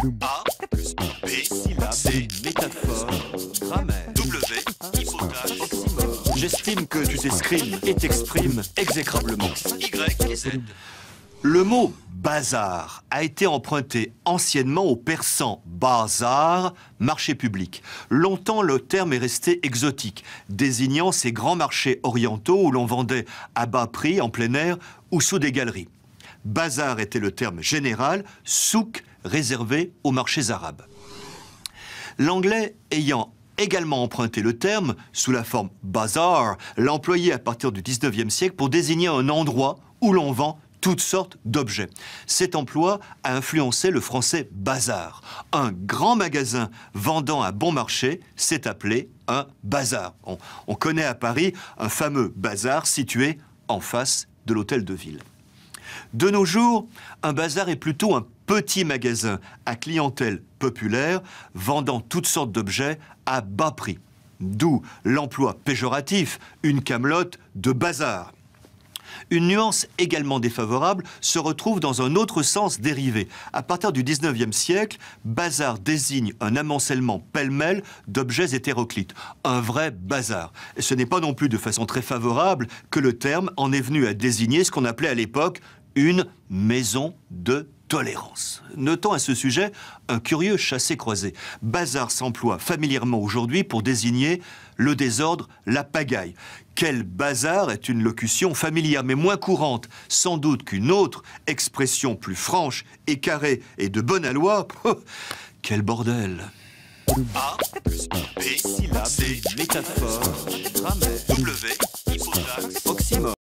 A plus B, syllabe, C, métaphore, grammaire, W, hypothèse, oxymore. J'estime que tu t'exprimes et t'exprimes exécrablement. Y et Z. Le mot bazar a été emprunté anciennement au persan bazar, marché public. Longtemps, le terme est resté exotique, désignant ces grands marchés orientaux où l'on vendait à bas prix, en plein air ou sous des galeries. Bazar était le terme général, souk réservé aux marchés arabes. L'anglais ayant également emprunté le terme, sous la forme bazar, l'a employé à partir du 19e siècle pour désigner un endroit où l'on vend toutes sortes d'objets. Cet emploi a influencé le français bazar. Un grand magasin vendant à bon marché s'est appelé un bazar. On connaît à Paris un fameux bazar situé en face de l'hôtel de ville. De nos jours, un bazar est plutôt un petit magasin à clientèle populaire vendant toutes sortes d'objets à bas prix. D'où l'emploi péjoratif, une camelote de bazar. Une nuance également défavorable se retrouve dans un autre sens dérivé. À partir du 19e siècle, bazar désigne un amoncellement pêle-mêle d'objets hétéroclites. Un vrai bazar. Et ce n'est pas non plus de façon très favorable que le terme en est venu à désigner ce qu'on appelait à l'époque une maison de tolérance. Notons à ce sujet un curieux chassé-croisé. Bazar s'emploie familièrement aujourd'hui pour désigner le désordre, la pagaille. Quel bazar est une locution familière, mais moins courante, sans doute qu'une autre expression plus franche et carrée et de bonne aloi. Quel bordel! A plus B, syllabe, C, métaphore, grammaire, W, hypothèse, oxymore.